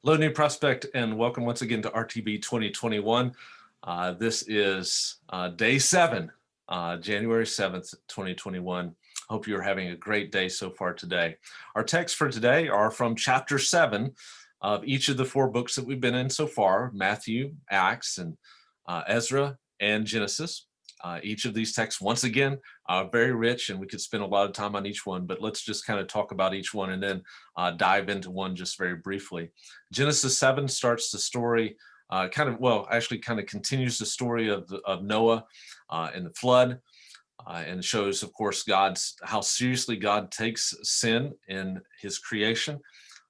Hello, New Prospect, and welcome once again to RTB 2021. This is day 7, January 7th, 2021. Hope you're having a great day so far today. Our texts for today are from chapter 7 of each of the 4 books that we've been in so far, Matthew, Acts, and Ezra, and Genesis. Each of these texts, once again, are very rich, and we could spend a lot of time on each one, but let's just kind of talk about each one and then dive into one just very briefly. Genesis 7 starts the story, kind of continues the story of Noah and the flood, and shows, of course, how seriously God takes sin in his creation.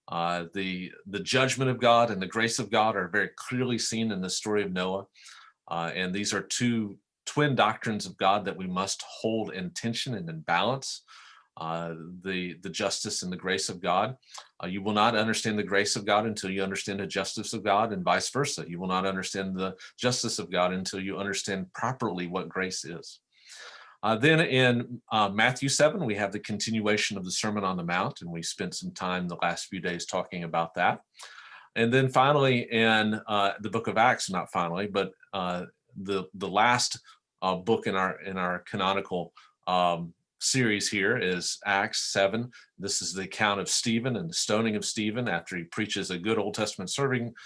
The judgment of God and the grace of God are very clearly seen in the story of Noah, and these are two twin doctrines of God that we must hold in tension and in balance. The justice and the grace of God. You will not understand the grace of God until you understand the justice of God, and vice versa. You will not understand the justice of God until you understand properly what grace is. Then in Matthew 7, we have the continuation of the Sermon on the Mount, and we spent some time the last few days talking about that. And then finally in the book of Acts, not finally, but the last book in our canonical series here is Acts 7. This is the account of Stephen and the stoning of Stephen after he preaches a good Old Testament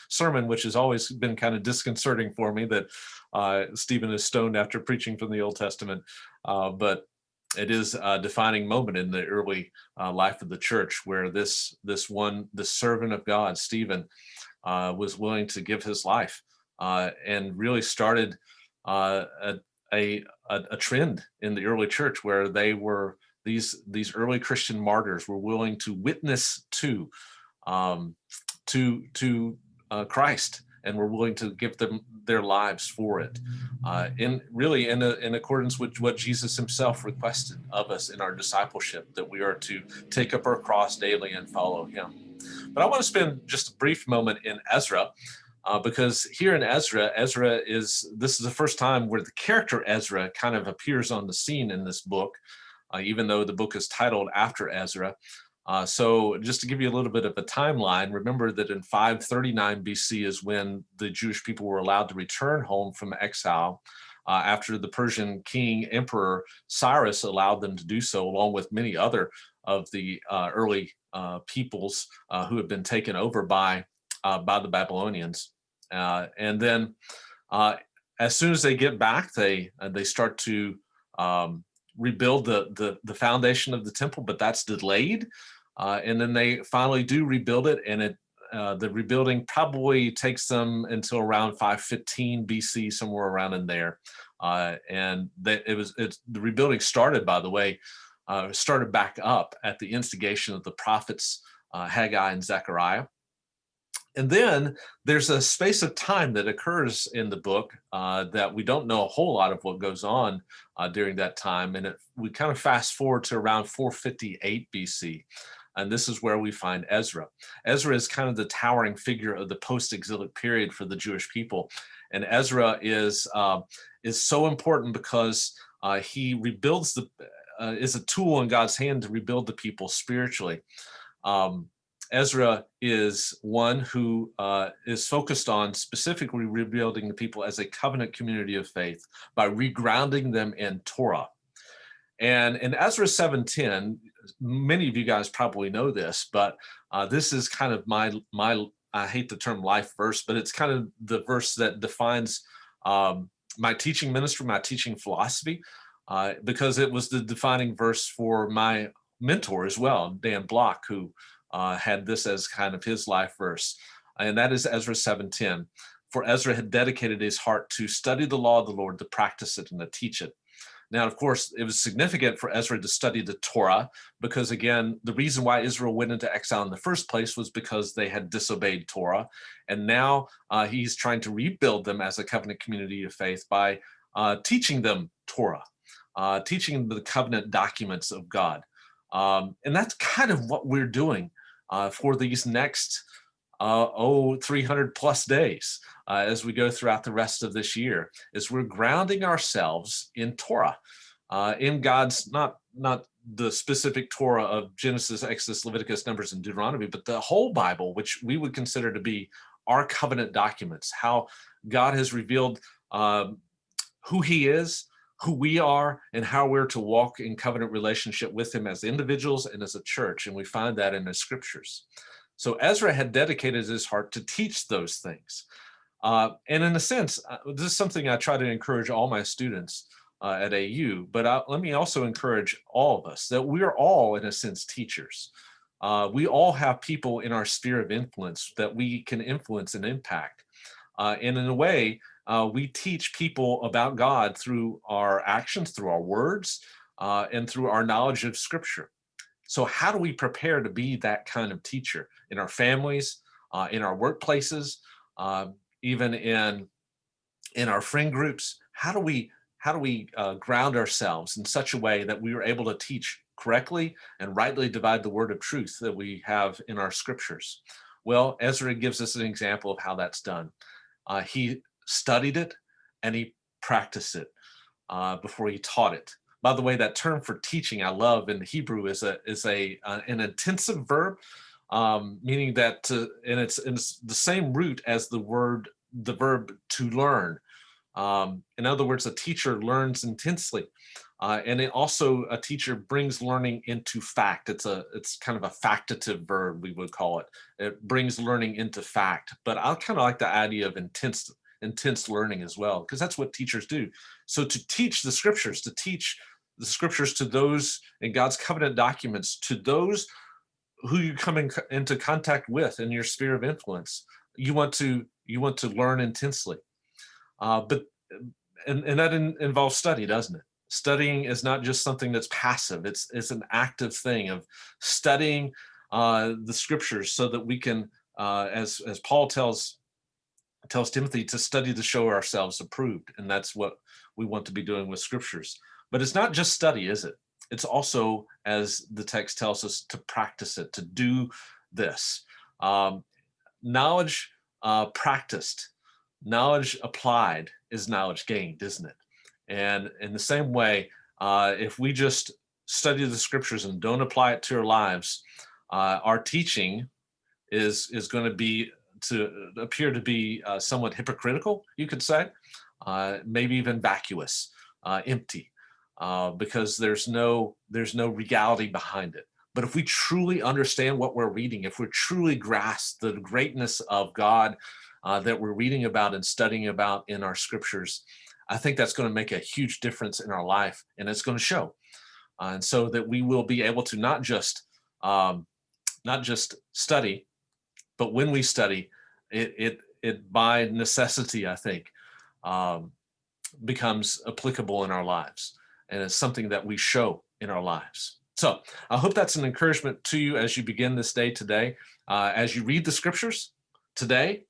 sermon, which has always been kind of disconcerting for me that Stephen is stoned after preaching from the Old Testament. But it is a defining moment in the early life of the church where this servant of God, Stephen, was willing to give his life and really started a trend in the early church where they were these early Christian martyrs were willing to witness to Christ and were willing to give them their lives for it, in accordance with what Jesus himself requested of us in our discipleship, that we are to take up our cross daily and follow him. But I want to spend just a brief moment in Ezra. Because here in Ezra this is the first time where the character Ezra kind of appears on the scene in this book, even though the book is titled after Ezra. So just to give you a little bit of a timeline, remember that in 539 BC is when the Jewish people were allowed to return home from exile after the Persian king emperor Cyrus allowed them to do so, along with many other of the early peoples who had been taken over by the Babylonians. And then as soon as they get back, they start to rebuild the foundation of the temple, but that's delayed. And then they finally do rebuild it, and the rebuilding probably takes them until around 515 BC, somewhere around in there. And the rebuilding started, by the way, started back up at the instigation of the prophets Haggai and Zechariah. And then there's a space of time that occurs in the book that we don't know a whole lot of what goes on during that time. And we kind of fast forward to around 458 BC. And this is where we find Ezra. Ezra is kind of the towering figure of the post-exilic period for the Jewish people. And Ezra is so important because he rebuilds is a tool in God's hand to rebuild the people spiritually. Ezra is one who is focused on specifically rebuilding the people as a covenant community of faith by regrounding them in Torah. And in Ezra 7:10, many of you guys probably know this, but this is kind of my I hate the term life verse, but it's kind of the verse that defines my teaching ministry, my teaching philosophy, because it was the defining verse for my mentor as well, Dan Block, who had this as kind of his life verse, and that is Ezra 7:10. For Ezra had dedicated his heart to study the law of the Lord, to practice it, and to teach it. Now, of course, it was significant for Ezra to study the Torah because, again, the reason why Israel went into exile in the first place was because they had disobeyed Torah. And now he's trying to rebuild them as a covenant community of faith by teaching them Torah, teaching them the covenant documents of God. And that's kind of what we're doing for these next 300 plus days as we go throughout the rest of this year, is we're grounding ourselves in Torah, in God's not not the specific Torah of Genesis, Exodus, Leviticus, Numbers, and Deuteronomy, but the whole Bible, which we would consider to be our covenant documents, how God has revealed who he is, who we are, and how we're to walk in covenant relationship with him as individuals and as a church. And we find that in the scriptures. So Ezra had dedicated his heart to teach those things. And in a sense, this is something I try to encourage all my students at AU, but let me also encourage all of us that we are all, in a sense, teachers. We all have people in our sphere of influence that we can influence and impact. And in a way, we teach people about God through our actions, through our words, and through our knowledge of Scripture. So how do we prepare to be that kind of teacher in our families, in our workplaces, even in our friend groups? How do we ground ourselves in such a way that we are able to teach correctly and rightly divide the word of truth that we have in our scriptures? Well, Ezra gives us an example of how that's done. He studied it and he practiced it before he taught it. By the way, that term for teaching I love in Hebrew is an intensive verb, meaning that and it's the same root as the verb to learn. In other words, a teacher learns intensely, and it also a teacher brings learning into fact. It's kind of a factative verb, we would call it. It brings learning into fact. But I kind of like the idea of intense learning as well, because that's what teachers do. So to teach the scriptures, to those in God's covenant documents, to those who you come into contact with in your sphere of influence, you want to learn intensely. But that involves study, doesn't it? Studying is not just something that's passive. It's an active thing of studying the scriptures so that we can, as Paul tells Timothy, to study to show ourselves approved. And that's what we want to be doing with scriptures. But it's not just study, is it? It's also, as the text tells us, to practice it, to do this. Knowledge practiced, knowledge applied is knowledge gained, isn't it? And in the same way, if we just study the scriptures and don't apply it to our lives, our teaching is going to appear to be somewhat hypocritical, you could say, maybe even vacuous, empty, because there's no reality behind it. But if we truly understand what we're reading, if we truly grasp the greatness of God that we're reading about and studying about in our scriptures, I think that's going to make a huge difference in our life, and it's going to show. And so that we will be able to not just study, but when we study, it by necessity, I think, becomes applicable in our lives, and it's something that we show in our lives. So I hope that's an encouragement to you as you begin this day today. As you read the scriptures today,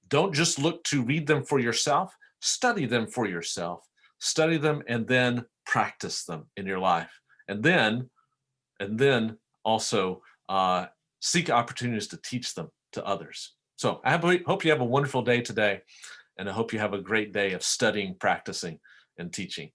don't just look to read them for yourself, study them for yourself, study them and then practice them in your life. And then also seek opportunities to teach them to others. So I hope you have a wonderful day today, and I hope you have a great day of studying, practicing, and teaching.